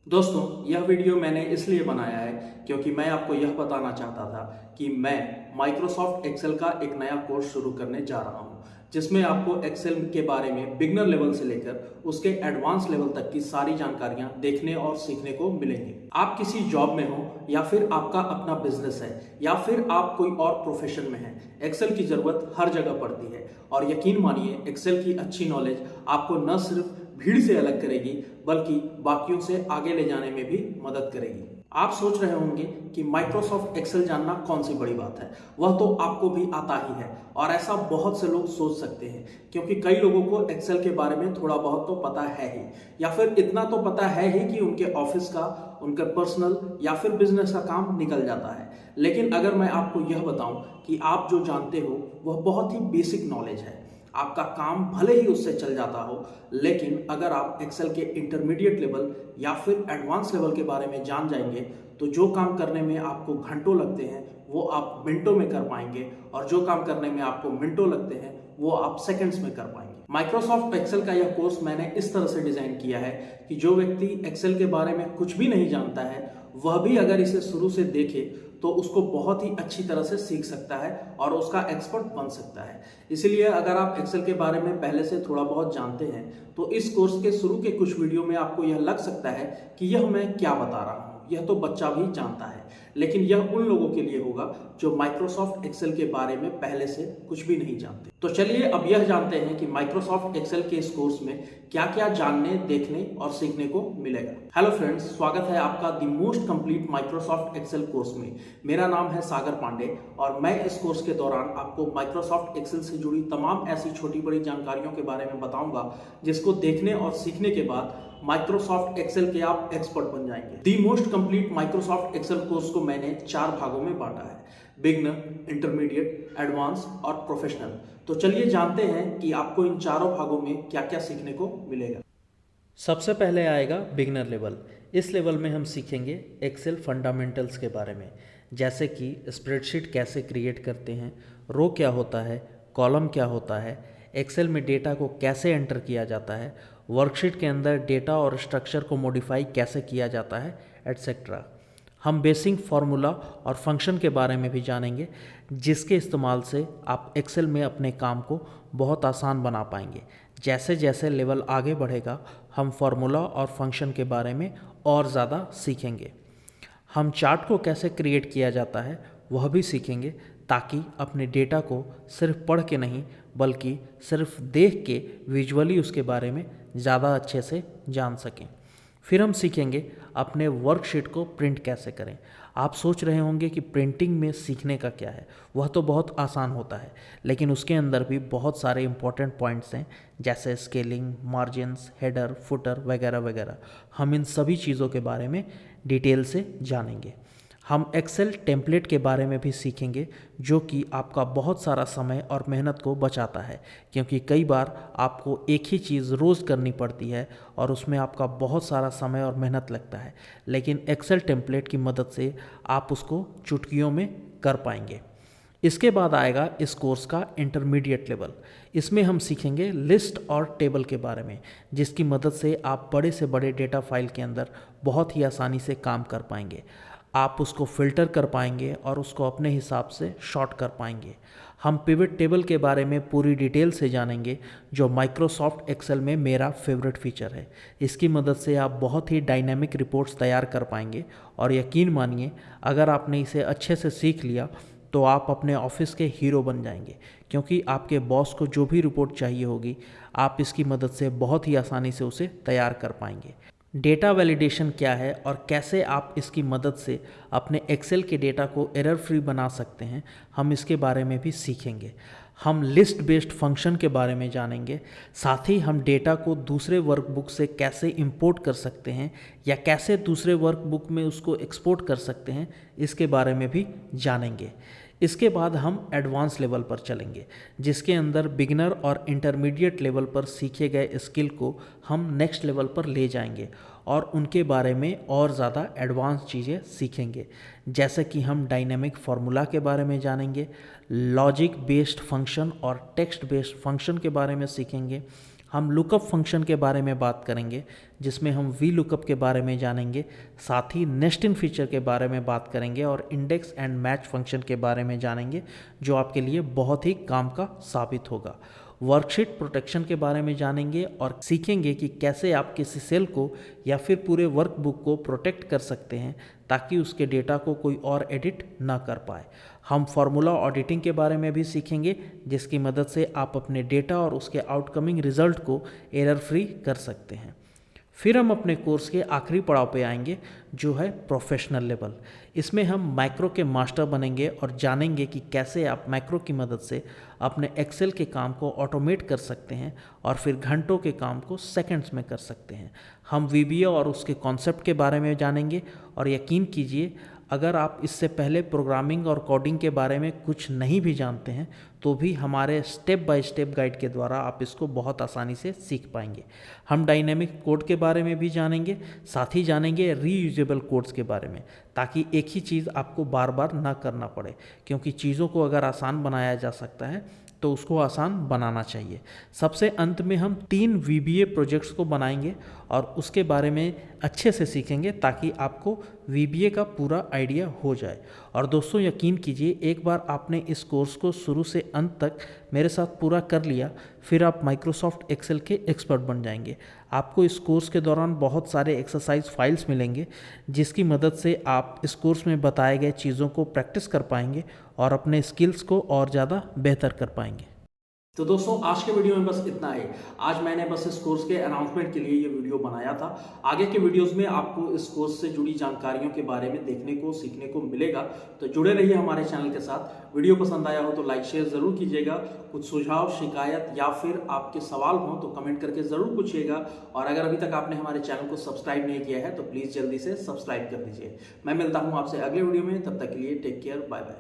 दोस्तों, यह वीडियो मैंने इसलिए बनाया है क्योंकि मैं आपको यह बताना चाहता था कि मैं माइक्रोसॉफ्ट एक्सेल का एक नया कोर्स शुरू करने जा रहा हूं, जिसमें आपको एक्सेल के बारे में बिगनर लेवल से लेकर उसके एडवांस लेवल तक की सारी जानकारियां देखने और सीखने को मिलेंगी। आप किसी जॉब में हो या फिर आपका अपना बिजनेस है या फिर आप कोई और प्रोफेशन में हैं, एक्सेल की जरूरत हर जगह पड़ती है। और यकीन मानिए, एक्सेल की अच्छी नॉलेज आपको न सिर्फ भीड़ से अलग करेगी बल्कि बाकियों से आगे ले जाने में भी मदद करेगी। आप सोच रहे होंगे कि माइक्रोसॉफ्ट एक्सेल जानना कौन सी बड़ी बात है, वह तो आपको भी आता ही है। और ऐसा बहुत से लोग सोच सकते हैं क्योंकि कई लोगों को एक्सेल के बारे में थोड़ा बहुत तो पता है ही, या फिर इतना तो पता है ही कि उनके ऑफिस का, उनका पर्सनल या फिर बिजनेस का काम निकल जाता है। लेकिन अगर मैं आपको यह बताऊं कि आप जो जानते हो वह बहुत ही बेसिक नॉलेज है, आपका काम भले ही उससे चल जाता हो, लेकिन अगर आप एक्सेल के इंटरमीडिएट लेवल या फिर एडवांस लेवल के बारे में जान जाएंगे तो जो काम करने में आपको घंटों लगते हैं वो आप मिनटों में कर पाएंगे, और जो काम करने में आपको मिनटों लगते हैं वो आप सेकंड्स में कर पाएंगे। माइक्रोसॉफ्ट एक्सेल का यह कोर्स मैंने इस तरह से डिजाइन किया है कि जो व्यक्ति एक्सेल के बारे में कुछ भी नहीं जानता है वह भी अगर इसे शुरू से देखे तो उसको बहुत ही अच्छी तरह से सीख सकता है और उसका एक्सपर्ट बन सकता है। इसलिए अगर आप एक्सेल के बारे में पहले से थोड़ा बहुत जानते हैं तो इस कोर्स के शुरू के कुछ वीडियो में आपको यह लग सकता है कि यह मैं क्या बता रहा हूं, यह तो बच्चा भी जानता है। लेकिन यह उन लोगों के लिए होगा जो माइक्रोसॉफ्ट एक्सेल के बारे में पहले से कुछ भी नहीं जानते। तो चलिए अब यह जानते हैं कि माइक्रोसॉफ्ट एक्सेल के इस कोर्स में क्या क्या जानने, देखने और सीखने को मिलेगा। हेलो फ्रेंड्स, स्वागत है आपका the most complete Microsoft Excel course में। मेरा नाम है सागर पांडे और मैं इस कोर्स के दौरान आपको माइक्रोसॉफ्ट एक्सेल से जुड़ी तमाम ऐसी छोटी बड़ी जानकारियों के बारे में बताऊंगा जिसको देखने और सीखने के बाद माइक्रोसॉफ्ट एक्सेल के आप एक्सपर्ट बन जाएंगे। The most complete Microsoft Excel course को मैंने 4 भागों में बांटा है: बिगनर, इंटरमीडिएट, एडवांस और प्रोफेशनल। तो चलिए जानते हैं कि आपको इन चारों भागों में क्या क्या सीखने को मिलेगा। सबसे पहले आएगा बिगनर लेवल। इस लेवल में हम सीखेंगे एक्सेल फंडामेंटल्स के बारे में, जैसे कि स्प्रेडशीट कैसे क्रिएट करते हैं, रो क्या होता है, कॉलम क्या होता है, एक्सेल में डेटा को कैसे एंटर किया जाता है, वर्कशीट के अंदर डेटा और स्ट्रक्चर को मॉडिफाई कैसे किया जाता है, एट्सेट्रा। हम बेसिक फार्मूला और फंक्शन के बारे में भी जानेंगे, जिसके इस्तेमाल से आप एक्सेल में अपने काम को बहुत आसान बना पाएंगे। जैसे जैसे लेवल आगे बढ़ेगा हम फार्मूला और फंक्शन के बारे में और ज़्यादा सीखेंगे। हम चार्ट को कैसे क्रिएट किया जाता है वह भी सीखेंगे, ताकि अपने डेटा को सिर्फ पढ़ के नहीं बल्कि सिर्फ देख के विजुअली उसके बारे में ज़्यादा अच्छे से जान सकें। फिर हम सीखेंगे अपने वर्कशीट को प्रिंट कैसे करें। आप सोच रहे होंगे कि प्रिंटिंग में सीखने का क्या है, वह तो बहुत आसान होता है, लेकिन उसके अंदर भी बहुत सारे इंपॉर्टेंट पॉइंट्स हैं, जैसे स्केलिंग, मार्जिन्स, हेडर, फुटर वगैरह वगैरह। हम इन सभी चीज़ों के बारे में डिटेल से जानेंगे। हम एक्सेल टेम्पलेट के बारे में भी सीखेंगे, जो कि आपका बहुत सारा समय और मेहनत को बचाता है, क्योंकि कई बार आपको एक ही चीज़ रोज़ करनी पड़ती है और उसमें आपका बहुत सारा समय और मेहनत लगता है, लेकिन एक्सेल टेम्पलेट की मदद से आप उसको चुटकियों में कर पाएंगे। इसके बाद आएगा इस कोर्स का इंटरमीडिएट लेवल। इसमें हम सीखेंगे लिस्ट और टेबल के बारे में, जिसकी मदद से आप बड़े से बड़े डेटा फाइल के अंदर बहुत ही आसानी से काम कर पाएंगे। आप उसको फ़िल्टर कर पाएंगे और उसको अपने हिसाब से शॉर्ट कर पाएंगे। हम पिवट टेबल के बारे में पूरी डिटेल से जानेंगे, जो माइक्रोसॉफ्ट एक्सेल में मेरा फेवरेट फीचर है। इसकी मदद से आप बहुत ही डायनामिक रिपोर्ट्स तैयार कर पाएंगे, और यकीन मानिए अगर आपने इसे अच्छे से सीख लिया तो आप अपने ऑफिस के हीरो बन जाएंगे, क्योंकि आपके बॉस को जो भी रिपोर्ट चाहिए होगी आप इसकी मदद से बहुत ही आसानी से उसे तैयार कर पाएंगे। डेटा वैलिडेशन क्या है और कैसे आप इसकी मदद से अपने एक्सेल के डेटा को एरर फ्री बना सकते हैं, हम इसके बारे में भी सीखेंगे। हम लिस्ट बेस्ड फंक्शन के बारे में जानेंगे, साथ ही हम डेटा को दूसरे वर्कबुक से कैसे इंपोर्ट कर सकते हैं या कैसे दूसरे वर्कबुक में उसको एक्सपोर्ट कर सकते हैं, इसके बारे में भी जानेंगे। इसके बाद हम एडवांस लेवल पर चलेंगे, जिसके अंदर बिगिनर और इंटरमीडिएट लेवल पर सीखे गए स्किल को हम नेक्स्ट लेवल पर ले जाएंगे और उनके बारे में और ज़्यादा एडवांस चीज़ें सीखेंगे, जैसे कि हम डायनेमिक फार्मूला के बारे में जानेंगे, लॉजिक बेस्ड फंक्शन और टेक्स्ट बेस्ड फंक्शन के बारे में सीखेंगे। हम लुकअप फंक्शन के बारे में बात करेंगे, जिसमें हम वी लुकअप के बारे में जानेंगे, साथ ही नेस्ट इन फीचर के बारे में बात करेंगे और इंडेक्स एंड मैच फंक्शन के बारे में जानेंगे, जो आपके लिए बहुत ही काम का साबित होगा। वर्कशीट प्रोटेक्शन के बारे में जानेंगे और सीखेंगे कि कैसे आप किसी सेल को या फिर पूरे वर्कबुक को प्रोटेक्ट कर सकते हैं ताकि उसके डेटा को कोई और एडिट ना कर पाए। हम फार्मूला ऑडिटिंग के बारे में भी सीखेंगे, जिसकी मदद से आप अपने डेटा और उसके आउटकमिंग रिजल्ट को एरर फ्री कर सकते हैं। फिर हम अपने कोर्स के आखिरी पड़ाव पे आएंगे, जो है प्रोफेशनल लेवल। इसमें हम मैक्रो के मास्टर बनेंगे और जानेंगे कि कैसे आप मैक्रो की मदद से अपने एक्सेल के काम को ऑटोमेट कर सकते हैं और फिर घंटों के काम को सेकंड्स में कर सकते हैं। हम वीबीए और उसके कॉन्सेप्ट के बारे में जानेंगे और यकीन कीजिए, अगर आप इससे पहले प्रोग्रामिंग और कोडिंग के बारे में कुछ नहीं भी जानते हैं तो भी हमारे स्टेप बाय स्टेप गाइड के द्वारा आप इसको बहुत आसानी से सीख पाएंगे। हम डायनेमिक कोड के बारे में भी जानेंगे, साथ ही जानेंगे रीयूजेबल कोड्स के बारे में, ताकि एक ही चीज़ आपको बार बार ना करना पड़े, क्योंकि चीज़ों को अगर आसान बनाया जा सकता है तो उसको आसान बनाना चाहिए। सबसे अंत में हम 3 वीबीए प्रोजेक्ट्स को बनाएंगे और उसके बारे में अच्छे से सीखेंगे ताकि आपको वीबीए का पूरा आइडिया हो जाए। और दोस्तों यकीन कीजिए, एक बार आपने इस कोर्स को शुरू से अंत तक मेरे साथ पूरा कर लिया, फिर आप माइक्रोसॉफ्ट एक्सेल के एक्सपर्ट बन जाएंगे। आपको इस कोर्स के दौरान बहुत सारे एक्सरसाइज फाइल्स मिलेंगे, जिसकी मदद से आप इस कोर्स में बताए गए चीज़ों को प्रैक्टिस कर पाएंगे और अपने स्किल्स को और ज़्यादा बेहतर कर पाएंगे। तो दोस्तों आज के वीडियो में बस इतना ही। आज मैंने बस इस कोर्स के अनाउंसमेंट के लिए ये वीडियो बनाया था। आगे के वीडियोस में आपको इस कोर्स से जुड़ी जानकारियों के बारे में देखने को सीखने को मिलेगा, तो जुड़े रहिए हमारे चैनल के साथ। वीडियो पसंद आया हो तो लाइक शेयर जरूर कीजिएगा। कुछ सुझाव, शिकायत या फिर आपके सवाल हो तो कमेंट करके जरूर पूछिएगा। और अगर अभी तक आपने हमारे चैनल को सब्सक्राइब नहीं किया है तो प्लीज जल्दी से सब्सक्राइब कर दीजिए। मैं मिलता हूँ आपसे अगले वीडियो में, तब तक के लिए टेक केयर, बाय बाय।